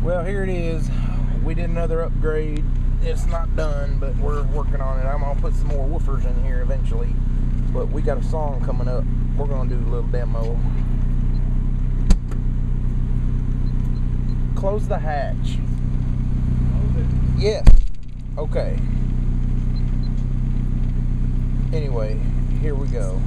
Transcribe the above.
Well, here it is. We did another upgrade. It's not done, but we're working on it. I'm gonna put some more woofers in here eventually. But we got a song coming up. We're gonna do a little demo. Close the hatch. Yes. Okay. Anyway, here we go.